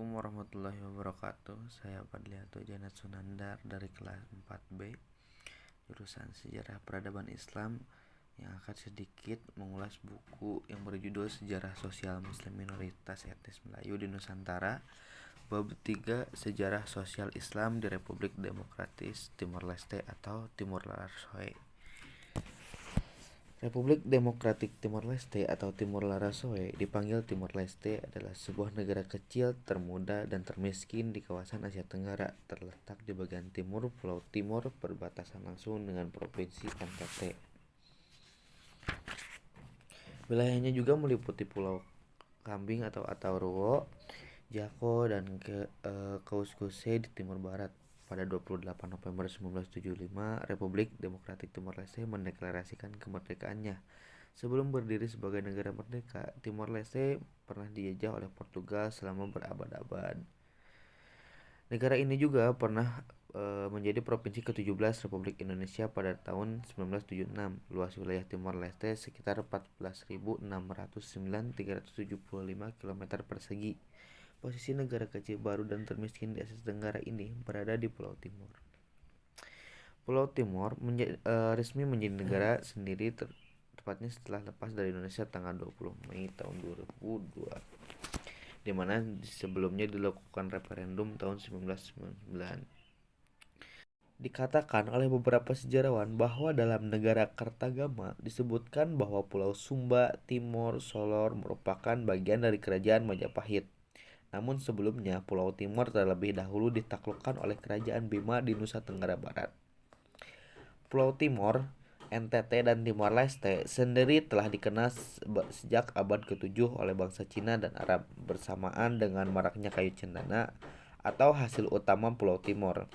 Assalamualaikum warahmatullahi wabarakatuh. Saya Padliato Janat Sunandar dari kelas 4B, jurusan Sejarah Peradaban Islam, yang akan sedikit mengulas buku yang berjudul Sejarah Sosial Muslim Minoritas Etnis Melayu di Nusantara, bab 3 Sejarah Sosial Islam di Republik Demokratis Timor Leste atau Timor Leste. Republik Demokratik Timor Leste atau Timor Larasoe dipanggil Timor Leste adalah sebuah negara kecil, termuda, dan termiskin di kawasan Asia Tenggara, terletak di bagian timur Pulau Timor berbatasan langsung dengan Provinsi NTT. Wilayahnya juga meliputi Pulau Kambing atau Ataurua, Jako, dan Kouskousse di timur barat. Pada 28 November 1975, Republik Demokratik Timor Leste mendeklarasikan kemerdekaannya. Sebelum berdiri sebagai negara merdeka, Timor Leste pernah dijajah oleh Portugal selama berabad-abad. Negara ini juga pernah menjadi provinsi ke-17 Republik Indonesia pada tahun 1976. Luas wilayah Timor Leste sekitar 14.609.375 km persegi. Posisi negara kecil baru dan termiskin di Asia Tenggara ini berada di Pulau Timor. Pulau Timor resmi menjadi negara sendiri tepatnya setelah lepas dari Indonesia tanggal 20 Mei tahun 2002, di mana sebelumnya dilakukan referendum tahun 1999. Dikatakan oleh beberapa sejarawan bahwa dalam negara Kartagama disebutkan bahwa Pulau Sumba, Timor, Solor merupakan bagian dari kerajaan Majapahit. Namun sebelumnya Pulau Timor terlebih dahulu ditaklukkan oleh kerajaan Bima di Nusa Tenggara Barat. Pulau Timor, NTT, dan Timor Leste sendiri telah dikenal sejak abad ke-7 oleh bangsa Cina dan Arab bersamaan dengan maraknya kayu cendana atau hasil utama Pulau Timor.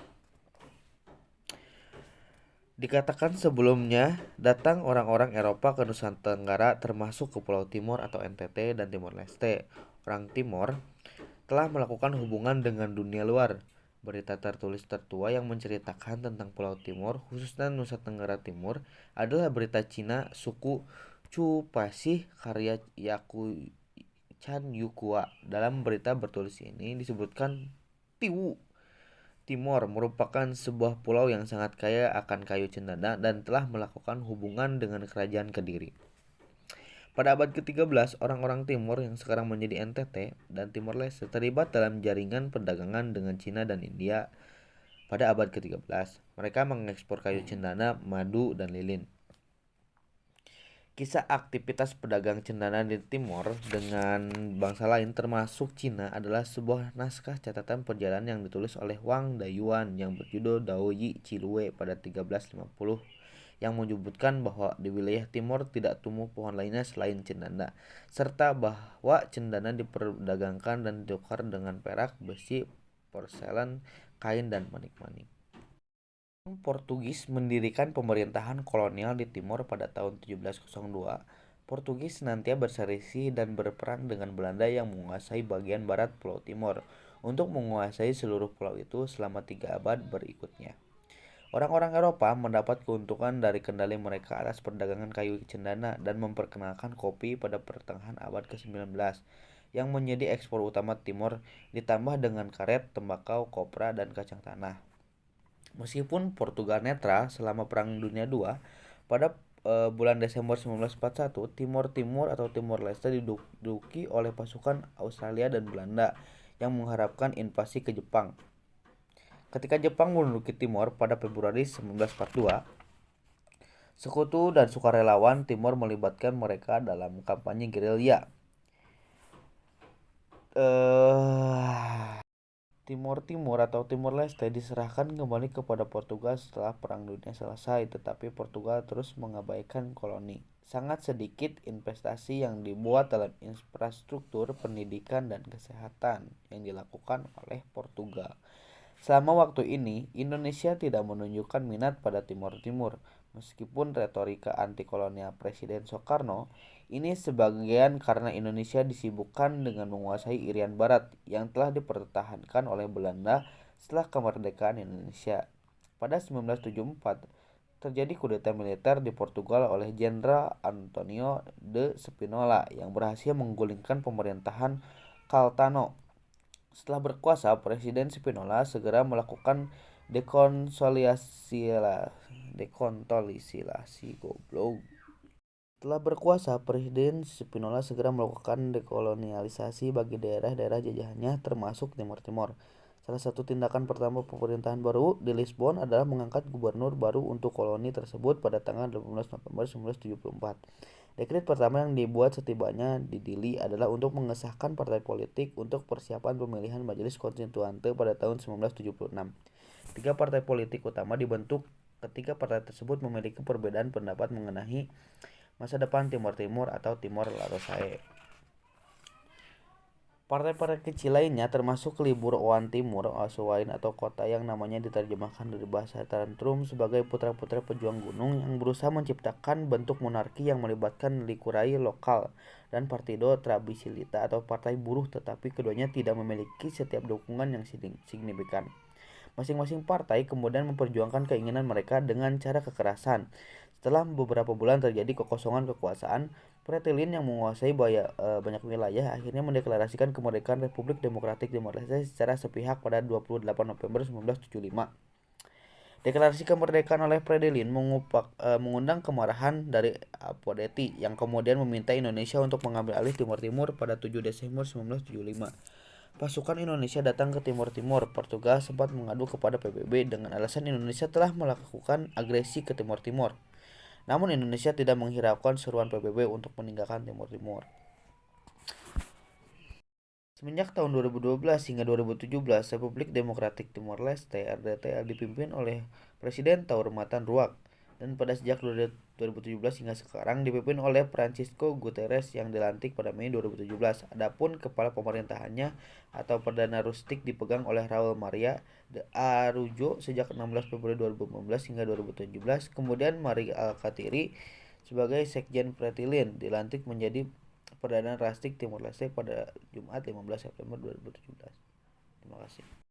Dikatakan sebelumnya datang orang-orang Eropa ke Nusa Tenggara termasuk ke Pulau Timor atau NTT dan Timor Leste. Orang Timor telah melakukan hubungan dengan dunia luar. Berita tertulis tertua yang menceritakan tentang Pulau Timor, khususnya Nusa Tenggara Timur, adalah berita Cina suku Chu Pasih karya Yaku Chan Yukua. Dalam berita bertulis ini disebutkan Timor merupakan sebuah pulau yang sangat kaya akan kayu cendana dan telah melakukan hubungan dengan kerajaan Kediri. Pada abad ke-13, orang-orang Timor yang sekarang menjadi NTT dan Timor Leste terlibat dalam jaringan perdagangan dengan Cina dan India. Pada abad ke-13, mereka mengekspor kayu cendana, madu, dan lilin. Kisah aktivitas pedagang cendana di Timor dengan bangsa lain termasuk Cina adalah sebuah naskah catatan perjalanan yang ditulis oleh Wang Dayuan yang berjudul Dao Yi Cilue pada 1350. Yang menyebutkan bahwa di wilayah timur tidak tumbuh pohon lainnya selain cendana, serta bahwa cendana diperdagangkan dan ditukar dengan perak, besi, porselen, kain, dan manik-manik. Portugis mendirikan pemerintahan kolonial di Timor pada tahun 1702. Portugis senantiasa berselisih dan berperang dengan Belanda yang menguasai bagian barat Pulau Timor untuk menguasai seluruh pulau itu selama 3 abad berikutnya. Orang-orang Eropa mendapat keuntungan dari kendali mereka atas perdagangan kayu cendana dan memperkenalkan kopi pada pertengahan abad ke-19 yang menjadi ekspor utama Timor, ditambah dengan karet, tembakau, kopra, dan kacang tanah. Meskipun Portugal netral selama Perang Dunia II, pada bulan Desember 1941, Timor Timur atau Timor Leste diduduki oleh pasukan Australia dan Belanda yang mengharapkan invasi ke Jepang. Ketika Jepang menduduki Timor pada Februari 1942, sekutu dan sukarelawan Timor melibatkan mereka dalam kampanye gerilya. Timor Timur atau Timor Leste diserahkan kembali kepada Portugal setelah Perang Dunia selesai, tetapi Portugal terus mengabaikan koloni. Sangat sedikit investasi yang dibuat dalam infrastruktur pendidikan dan kesehatan yang dilakukan oleh Portugal. Selama waktu ini, Indonesia tidak menunjukkan minat pada Timor Timur. Meskipun retorika anti-kolonial Presiden Soekarno, ini sebagian karena Indonesia disibukkan dengan menguasai Irian Barat yang telah dipertahankan oleh Belanda setelah kemerdekaan Indonesia. Pada 1974, terjadi kudeta militer di Portugal oleh Jenderal Antonio de Spinola yang berhasil menggulingkan pemerintahan Caltano. Setelah berkuasa, Presiden Spinola segera melakukan dekontolisasi goblok. Setelah berkuasa, Presiden Spinola segera melakukan dekolonialisasi bagi daerah-daerah jajahannya termasuk Timor Timur. Salah satu tindakan pertama pemerintahan baru di Lisbon adalah mengangkat gubernur baru untuk koloni tersebut pada tanggal 18 November 1974. Dekret pertama yang dibuat setibanya di Dili adalah untuk mengesahkan partai politik untuk persiapan pemilihan Majelis Konstituante pada tahun 1976. Tiga partai politik utama dibentuk ketika partai tersebut memiliki perbedaan pendapat mengenai masa depan Timor Timur atau Timor Leste. Partai-partai kecil lainnya termasuk Libur Oan Timur Asuwain atau kota yang namanya diterjemahkan dari bahasa Tantrum sebagai putra-putra pejuang gunung yang berusaha menciptakan bentuk monarki yang melibatkan likurai lokal dan Partido Travisilita atau partai buruh, tetapi keduanya tidak memiliki setiap dukungan yang signifikan. Masing-masing partai kemudian memperjuangkan keinginan mereka dengan cara kekerasan. Setelah beberapa bulan terjadi kekosongan kekuasaan, Fretilin yang menguasai banyak wilayah akhirnya mendeklarasikan kemerdekaan Republik Demokratik Timor Leste secara sepihak pada 28 November 1975. Deklarasi kemerdekaan oleh Fretilin mengundang kemarahan dari Apodeti yang kemudian meminta Indonesia untuk mengambil alih Timor Timur pada 7 Desember 1975. Pasukan Indonesia datang ke Timor Timur. Portugal sempat mengadu kepada PBB dengan alasan Indonesia telah melakukan agresi ke Timor Timur. Namun Indonesia tidak menghiraukan seruan PBB untuk meninggalkan Timor Timur. Semenjak tahun 2012 hingga 2017, Republik Demokratik Timor Leste (RDTL) dipimpin oleh Presiden Taur Matan Ruak, dan pada sejak 2017 hingga sekarang dipimpin oleh Francisco Guterres yang dilantik pada Mei 2017. Adapun kepala pemerintahannya atau Perdana Rustik dipegang oleh Raul Maria de Araujo sejak 16 Februari 2015 hingga 2017. Kemudian Mari Alkatiri sebagai Sekjen Fretilin dilantik menjadi Perdana Rustik Timor Leste pada Jumat 15 September 2017. Terima kasih.